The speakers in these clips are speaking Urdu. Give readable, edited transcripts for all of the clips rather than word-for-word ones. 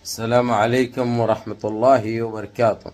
السلام علیکم ورحمۃ اللہ وبرکاتہ۔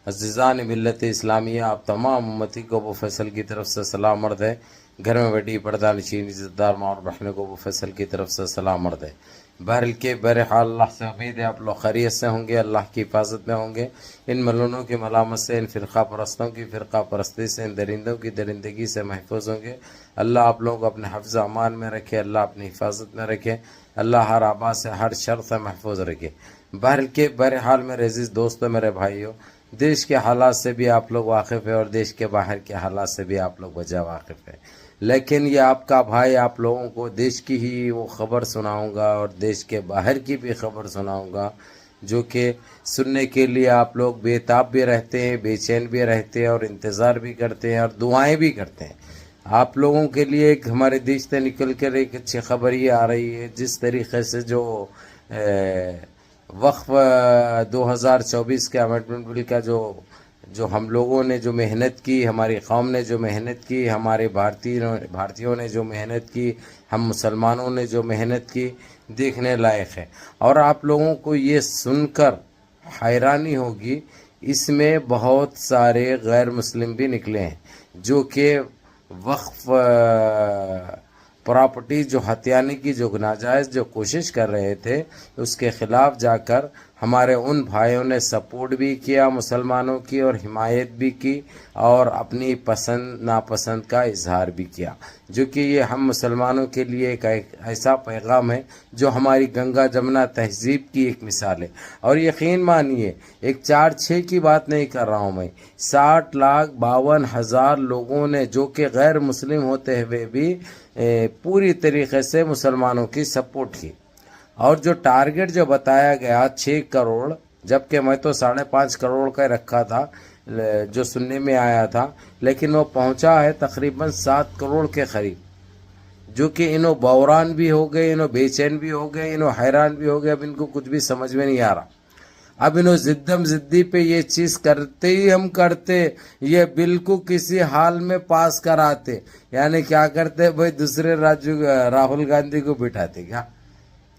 عزیزان ملت اسلامیہ، آپ تمام امتی کو ابو فیصل کی طرف سے سلام عرض ہے۔ گھر میں بیٹھی پردہ نشین عزت دار ماں اور بہنوں کو ابو فیصل کی طرف سے سلام عرض ہے۔ بہرحال اللہ سے امید ہے آپ لوگ خیریت سے ہوں گے، اللہ کی حفاظت میں ہوں گے، ان ملونوں کی ملامت سے، ان فرقہ پرستوں کی فرقہ پرستی سے، ان درندوں کی درندگی سے محفوظ ہوں گے۔ اللہ آپ لوگوں کو اپنے حفظ امان میں رکھے، اللہ اپنی حفاظت میں رکھے، اللہ ہر آبا سے، ہر شر سے محفوظ رکھے۔ بہرحال میرے عزیز دوستو، میرے بھائیو، دیش کے حالات سے بھی آپ لوگ واقف ہیں اور دیش کے باہر کے حالات سے بھی آپ لوگ وجہ واقف ہیں، لیکن یہ آپ کا بھائی آپ لوگوں کو دیش کی ہی وہ خبر سناؤں گا اور دیش کے باہر کی بھی خبر سناؤں گا، جو کہ سننے کے لیے آپ لوگ بےتاب بھی رہتے ہیں، بے چین بھی رہتے ہیں اور انتظار بھی کرتے ہیں اور دعائیں بھی کرتے ہیں۔ آپ لوگوں کے لیے ایک ہمارے دیش سے نکل کر ایک اچھی خبر یہ آ رہی ہے، جس طریقے سے جو وقف 2024 کے امنڈمنٹ بل کا جو ہم لوگوں نے جو محنت کی، ہماری قوم نے جو محنت کی، ہمارے بھارتیوں نے جو محنت کی، ہم مسلمانوں نے جو محنت کی، دیکھنے لائق ہے۔ اور آپ لوگوں کو یہ سن کر حیرانی ہوگی، اس میں بہت سارے غیر مسلم بھی نکلے ہیں جو کہ وقف پراپرٹی جو ہتھیانے کی جو ناجائز جو کوشش کر رہے تھے، اس کے خلاف جا کر ہمارے ان بھائیوں نے سپورٹ بھی کیا مسلمانوں کی، اور حمایت بھی کی، اور اپنی پسند ناپسند کا اظہار بھی کیا، جو کہ یہ ہم مسلمانوں کے لیے ایک ایسا پیغام ہے جو ہماری گنگا جمنا تہذیب کی ایک مثال ہے۔ اور یقین مانیے، ایک 4-6 کی بات نہیں کر رہا ہوں میں، 60,52,000 لوگوں نے، جو کہ غیر مسلم ہوتے ہوئے بھی پوری طریقے سے مسلمانوں کی سپورٹ کی۔ اور جو ٹارگٹ جو بتایا گیا 6 کروڑ، جبکہ میں تو 5.5 کروڑ کا رکھا تھا جو سننے میں آیا تھا، لیکن وہ پہنچا ہے تقریباً 7 کروڑ کے قریب، جو کہ انہوں بوران بھی ہو گئے، انہوں بے چین بھی ہو گئے، انہوں حیران بھی ہو گئے، اب ان کو کچھ بھی سمجھ میں نہیں آ رہا۔ اب انہوں زدی پہ یہ چیز کرتے ہی ہم کرتے، یہ بالکل کسی حال میں پاس کراتے، یعنی کیا کرتے بھائی، دوسرے راہل گاندھی کو بٹھاتے کیا،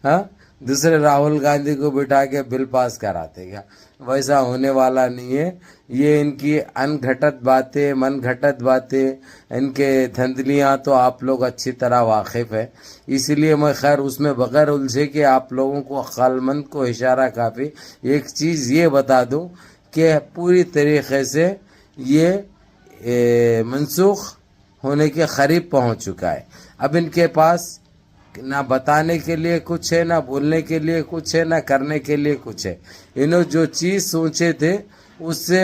ہاں، دوسرے راہل گاندھی کو بٹھا کے بل پاس کراتے کیا؟ ویسا ہونے والا نہیں ہے۔ یہ ان کی ان گھٹت باتیں، من گھٹت باتیں، ان کے دھندلیاں تو آپ لوگ اچھی طرح واقف ہے، اس لیے میں خیر اس میں بغیر الجھے کہ آپ لوگوں کو عقل مند کو اشارہ کافی ایک چیز یہ بتا دوں کہ پوری طریقے سے یہ منسوخ ہونے کے قریب پہنچ چکا ہے۔ اب ان کے پاس نہ بتانے کے لیے کچھ ہے، نہ بولنے کے لیے کچھ ہے، نہ کرنے کے لیے کچھ ہے۔ انہوں جو چیز سوچے تھے اس سے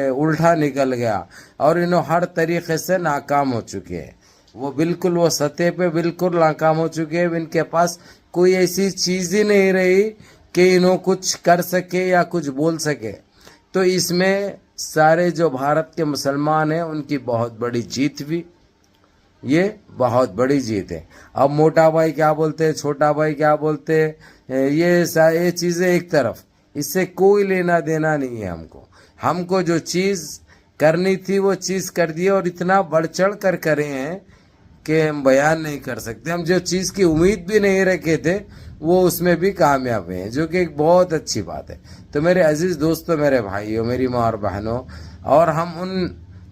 الٹا نکل گیا، اور انہوں ہر طریقے سے ناکام ہو چکے ہیں۔ وہ بالکل وہ سطح پہ بالکل ناکام ہو چکے ہیں۔ ان کے پاس کوئی ایسی چیز ہی نہیں رہی کہ انہوں کچھ کر سکے یا کچھ بول سکے۔ تو اس میں سارے جو بھارت کے مسلمان ہیں ان کی بہت بڑی جیت بھی، یہ بہت بڑی جیت ہے۔ اب موٹا بھائی کیا بولتے، چھوٹا بھائی کیا بولتے، یہ چیزیں ایک طرف، اس سے کوئی لینا دینا نہیں ہے۔ ہم کو جو چیز کرنی تھی وہ چیز کر دی، اور اتنا بڑھ چڑھ کر کرے ہیں کہ ہم بیان نہیں کر سکتے۔ ہم جو چیز کی امید بھی نہیں رکھے تھے وہ اس میں بھی کامیاب ہیں، جو کہ ایک بہت اچھی بات ہے۔ تو میرے عزیز دوستو، میرے بھائیوں، میری ماں اور بہنوں، اور ہم ان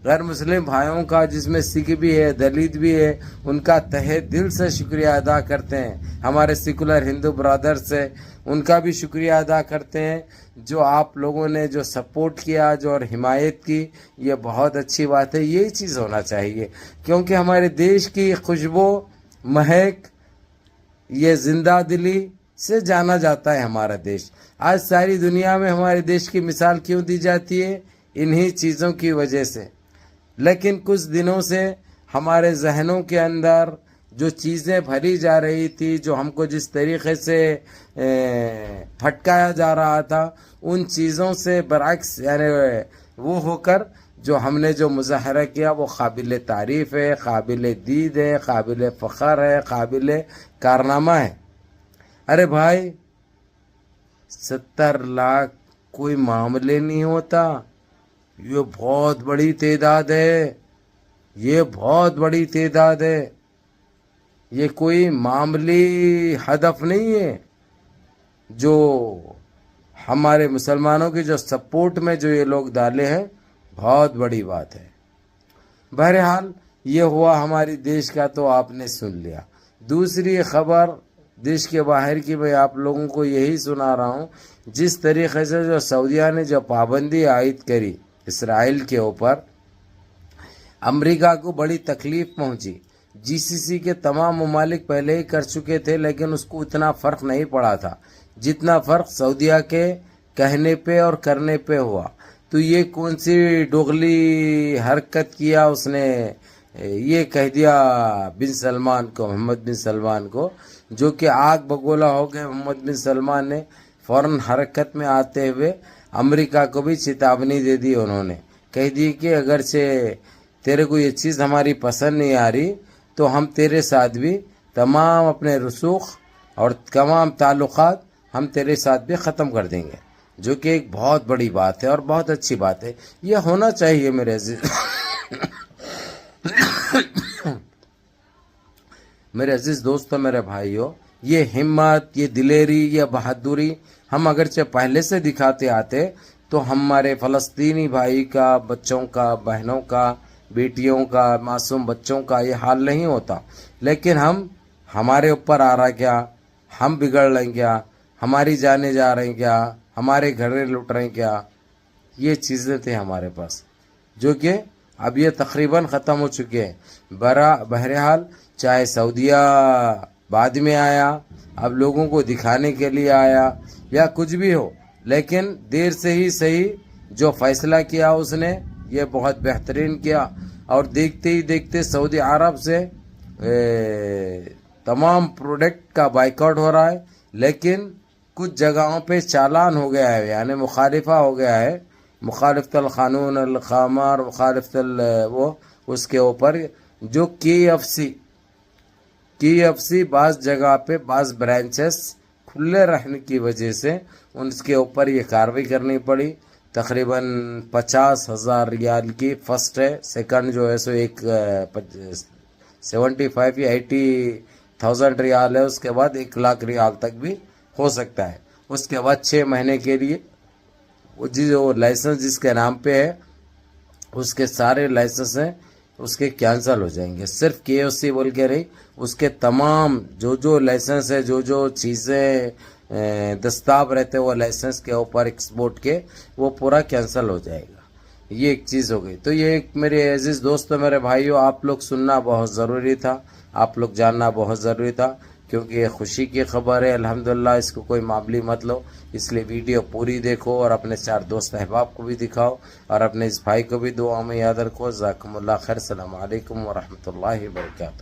غیر مسلم بھائیوں کا، جس میں سکھ بھی ہے، دلت بھی ہے، ان کا تہہ دل سے شکریہ ادا کرتے ہیں۔ ہمارے سیکولر ہندو برادرز سے ان کا بھی شکریہ ادا کرتے ہیں، جو آپ لوگوں نے جو سپورٹ کیا، جو اور حمایت کی، یہ بہت اچھی بات ہے۔ یہی چیز ہونا چاہیے، کیونکہ ہمارے دیش کی خوشبو، مہک، یہ زندہ دلی سے جانا جاتا ہے ہمارا دیش۔ آج ساری دنیا میں ہمارے دیش کی مثال کیوں دی جاتی ہے؟ انہی چیزوں کی وجہ سے۔ لیکن کچھ دنوں سے ہمارے ذہنوں کے اندر جو چیزیں بھری جا رہی تھی، جو ہم کو جس طریقے سے پھٹکایا جا رہا تھا، ان چیزوں سے برعکس، یعنی وہ ہو کر جو ہم نے جو مظاہرہ کیا وہ قابل تعریف ہے، قابل دید ہے، قابل فخر ہے، قابل کارنامہ ہے۔ ارے بھائی، 70 لاکھ کوئی معاملے نہیں ہوتا، یہ بہت بڑی تعداد ہے، یہ بہت بڑی تعداد ہے، یہ کوئی معمولی ہدف نہیں ہے۔ جو ہمارے مسلمانوں کی جو سپورٹ میں جو یہ لوگ ڈالے ہیں بہت بڑی بات ہے. بہرحال یہ ہوا ہماری دیش کا تو آپ نے سن لیا. دوسری خبر دیش کے باہر کی میں آپ لوگوں کو یہی سنا رہا ہوں. جس طریقے سے جو سعودیہ نے جو پابندی عائد کری اسرائیل کے اوپر، امریکہ کو بڑی تکلیف پہنچی. جی سی سی کے تمام ممالک پہلے ہی کر چکے تھے لیکن اس کو اتنا فرق نہیں پڑا تھا جتنا فرق سعودیہ کے کہنے پہ اور کرنے پہ ہوا. تو یہ کون سی دوغلی حرکت کیا اس نے، یہ کہہ دیا بن سلمان کو، محمد بن سلمان کو، جو کہ آگ بگولا ہو گئے. محمد بن سلمان نے فوراً حرکت میں آتے ہوئے امریکہ کو بھی چیتاونی دے دی. انہوں نے کہہ دی کہ اگرچہ تیرے کو یہ چیز ہماری پسند نہیں آ رہی تو ہم تیرے ساتھ بھی تمام اپنے رسوخ اور تمام تعلقات ہم تیرے ساتھ بھی ختم کر دیں گے، جو کہ ایک بہت بڑی بات ہے اور بہت اچھی بات ہے. یہ ہونا چاہیے میرے عزیز میرے عزیز دوستو، میرے بھائیو، یہ ہمت، یہ دلیری، یہ بہادری ہم اگرچہ پہلے سے دکھاتے آتے تو ہمارے فلسطینی بھائی کا، بچوں کا، بہنوں کا، بیٹیوں کا، معصوم بچوں کا یہ حال نہیں ہوتا. لیکن ہمارے اوپر آ رہا کیا، ہم بگڑ رہے ہیں کیا، ہماری جانیں جا رہی ہیں کیا، ہمارے گھریں لٹ رہے ہیں کیا، یہ چیزیں تھے ہمارے پاس جو کہ اب یہ تقریباً ختم ہو چکے ہیں. بہرحال چاہے سعودیہ بعد میں آیا، اب لوگوں کو دکھانے کے لیے آیا یا کچھ بھی ہو، لیکن دیر سے ہی صحیح جو فیصلہ کیا اس نے یہ بہت بہترین کیا. اور دیکھتے ہی دیکھتے سعودی عرب سے تمام پروڈکٹ کا بائیکاٹ ہو رہا ہے، لیکن کچھ جگہوں پہ چالان ہو گیا ہے، یعنی مخالفہ ہو گیا ہے، مخالفت القانون الخمار، مخالفت وہ اس کے اوپر جو KFC بعض جگہ پہ بعض برانچز کھلے رہنے کی وجہ سے ان کے اوپر یہ کارروائی کرنی پڑی. تقریباً 50,000 ریال کی فرسٹ ہے، سیکنڈ جو ہے سو ایک 75 یا 80,000 ریال ہے، اس کے بعد 1,00,000 ریال تک بھی ہو سکتا ہے. اس کے بعد 6 مہینے کے لیے وہ لائسنس جس کے نام پہ ہے اس کے سارے لائسنس ہیں اس کے کینسل ہو جائیں گے. صرف KFC بول کے رہی، اس کے تمام جو لائسنس ہے، جو چیزیں دستیاب رہتے وہ لائسنس کے اوپر ایکسپورٹ کے، وہ پورا کینسل ہو جائے گا. یہ ایک چیز ہو گئی. تو یہ ایک میرے عزیز دوستو، میرے بھائیو، آپ لوگ سننا بہت ضروری تھا، آپ لوگ جاننا بہت ضروری تھا، کیونکہ یہ خوشی کی خبر ہے. الحمدللہ اس کو کوئی معاملی مت لو، اس لیے ویڈیو پوری دیکھو اور اپنے 4 دوست احباب کو بھی دکھاؤ اور اپنے اس بھائی کو بھی دعا میں یاد رکھو. جزاکم اللہ خیر. السلام علیکم ورحمۃ اللہ وبرکاتہ.